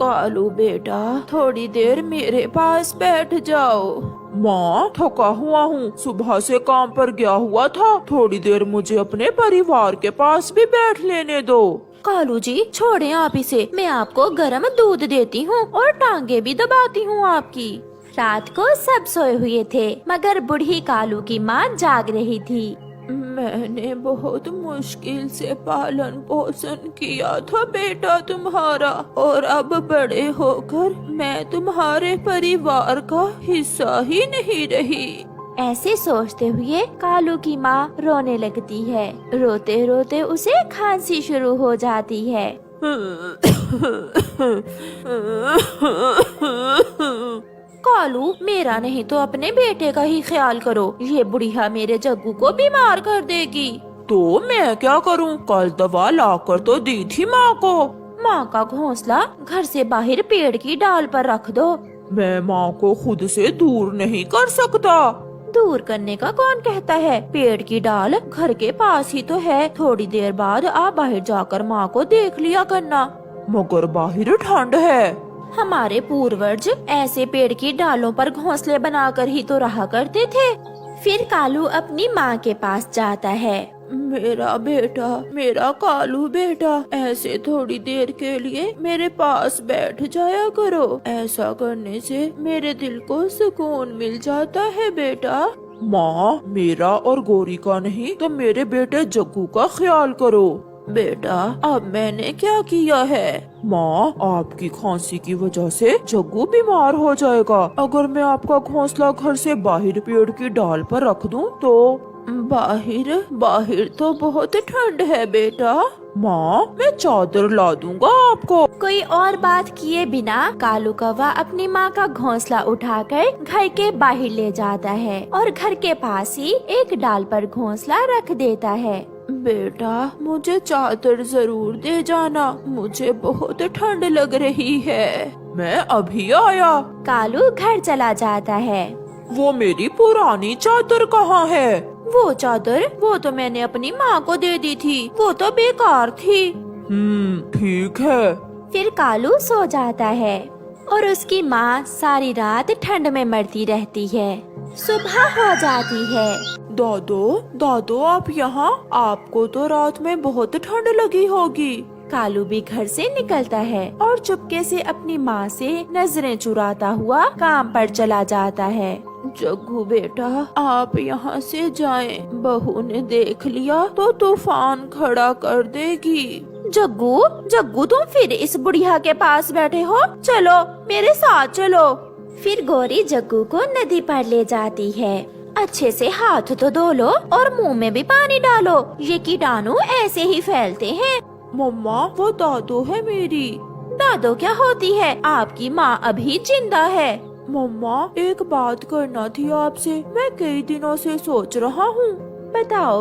कालू बेटा, थोड़ी देर मेरे पास बैठ जाओ। माँ, थका हुआ हूँ, सुबह से काम पर गया हुआ था। थोड़ी देर मुझे अपने परिवार के पास भी बैठ लेने दो। कालू जी छोड़ें आप इसे, मैं आपको गर्म दूध देती हूँ और टांगे भी दबाती हूँ आपकी। रात को सब सोए हुए थे मगर बूढ़ी कालू की माँ जाग रही थी। मैंने बहुत मुश्किल से पालन पोषण किया था बेटा तुम्हारा, और अब बड़े होकर मैं तुम्हारे परिवार का हिस्सा ही नहीं रही। ऐसे सोचते हुए कालू की माँ रोने लगती है। रोते रोते उसे खांसी शुरू हो जाती है। कालू, मेरा नहीं तो अपने बेटे का ही ख्याल करो, ये बुढ़िया मेरे जग्गू को बीमार कर देगी। तो मैं क्या करूं? कल दवा लाकर तो दी थी माँ को। माँ का घोंसला घर से बाहर पेड़ की डाल पर रख दो। मैं माँ को खुद से दूर नहीं कर सकता। दूर करने का कौन कहता है? पेड़ की डाल घर के पास ही तो है, थोड़ी देर बाद आप बाहर जाकर माँ को देख लिया करना। मगर बाहर ठंड है। हमारे पूर्वज ऐसे पेड़ की डालों पर घोंसले बनाकर ही तो रहा करते थे। फिर कालू अपनी माँ के पास जाता है। मेरा बेटा, मेरा कालू बेटा, ऐसे थोड़ी देर के लिए मेरे पास बैठ जाया करो। ऐसा करने से मेरे दिल को सुकून मिल जाता है बेटा। माँ, मेरा और गौरी का नहीं तो मेरे बेटे जग्गू का ख्याल करो। बेटा, अब मैंने क्या किया है? माँ, आपकी खांसी की वजह से जग्गू बीमार हो जाएगा। अगर मैं आपका घोंसला घर से बाहर पेड़ की डाल पर रख दूं तो? बाहर तो बहुत ठंड है बेटा। माँ, मैं चादर ला दूंगा आपको। कोई और बात किए बिना कालू कौवा अपनी माँ का घोंसला उठाकर घर के बाहर ले जाता है और घर के पास ही एक डाल पर घोंसला रख देता है। बेटा, मुझे चादर जरूर दे जाना, मुझे बहुत ठंड लग रही है। मैं अभी आया। कालू घर चला जाता है। वो मेरी पुरानी चादर कहाँ है? वो चादर, वो तो मैंने अपनी माँ को दे दी थी, वो तो बेकार थी। ठीक है। फिर कालू सो जाता है और उसकी माँ सारी रात ठंड में मरती रहती है। सुबह हो जाती है। दादो आप यहाँ? आपको तो रात में बहुत ठंड लगी होगी। कालू भी घर से निकलता है और चुपके से अपनी माँ से नजरें चुराता हुआ काम पर चला जाता है। जग्गू बेटा, आप यहाँ से जाएं, बहू ने देख लिया तो तूफान खड़ा कर देगी। जग्गू तुम फिर इस बुढ़िया के पास बैठे हो? चलो मेरे साथ चलो। फिर गौरी जग्गू को नदी पर ले जाती है। अच्छे से हाथ तो धो लो और मुंह में भी पानी डालो, ये कीटाणु ऐसे ही फैलते हैं। मम्मा, वो दादो है मेरी। दादो क्या होती है? आपकी माँ अभी जिंदा है। मम्मा, एक बात करना थी आपसे, मैं कई दिनों से सोच रहा हूँ।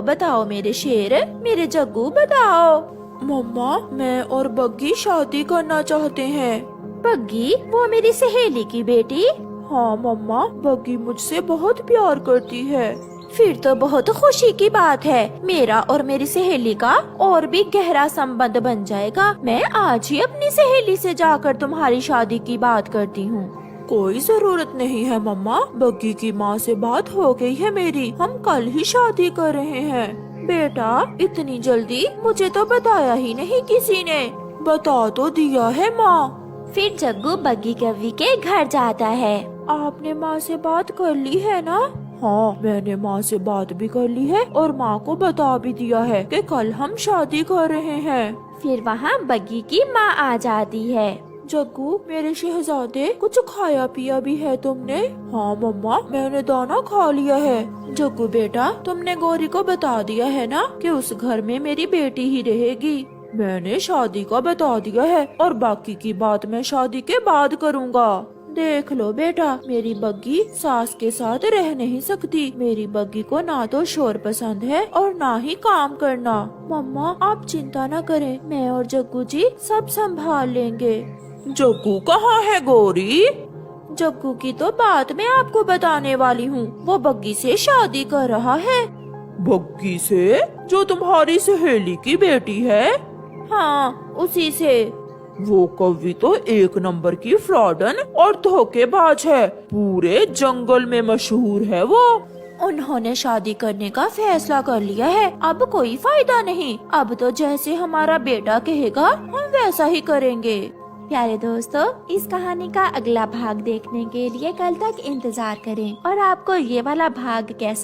बताओ मेरे शेर, मेरे जग्गू बताओ। मम्मा, मैं और बग्गी शादी करना चाहते हैं। बग्गी? वो मेरी सहेली की बेटी? हाँ मम्मा, बग्गी मुझसे बहुत प्यार करती है। फिर तो बहुत खुशी की बात है। मेरा और मेरी सहेली का और भी गहरा संबंध बन जाएगा। मैं आज ही अपनी सहेली से जाकर तुम्हारी शादी की बात करती हूँ। कोई जरूरत नहीं है मम्मा, बग्गी की माँ से बात हो गई है मेरी, हम कल ही शादी कर रहे हैं। बेटा, इतनी जल्दी? मुझे तो बताया ही नहीं किसी ने। बता तो दिया है माँ। फिर जग्गू बग्गी कव्वी के घर जाता है। आपने माँ से बात कर ली है ना? हाँ, मैंने माँ से बात भी कर ली है और माँ को बता भी दिया है कि कल हम शादी कर रहे हैं। फिर वहाँ बग्गी की माँ आ जाती है। जग्गू, मेरे शहजादे, कुछ खाया पिया भी है तुमने? हाँ मम्मा, मैंने दाना खा लिया है। जग्गू बेटा, तुमने गौरी को बता दिया है ना कि उस घर में मेरी बेटी ही रहेगी? मैंने शादी का बता दिया है और बाकी की बात मैं शादी के बाद करूँगा। देख लो बेटा, मेरी बग्गी सास के साथ रह नहीं सकती। मेरी बग्गी को ना तो शोर पसंद है और ना ही काम करना। मम्मा, आप चिंता न करें, मैं और जग्गू जी सब संभाल लेंगे। जग्गू कहाँ है गौरी? जग्गू की तो बात मैं आपको बताने वाली हूँ। वो बग्गी से शादी कर रहा है। बग्गी से? जो तुम्हारी सहेली की बेटी है? हाँ, उसी से। वो कवि तो एक नंबर की फ्रॉडन और धोखेबाज है, पूरे जंगल में मशहूर है वो। उन्होंने शादी करने का फैसला कर लिया है, अब कोई फायदा नहीं। अब तो जैसे हमारा बेटा कहेगा हम वैसा ही करेंगे। प्यारे दोस्तों, इस कहानी का अगला भाग देखने के लिए कल तक इंतजार करें। और आपको ये वाला भाग कैसा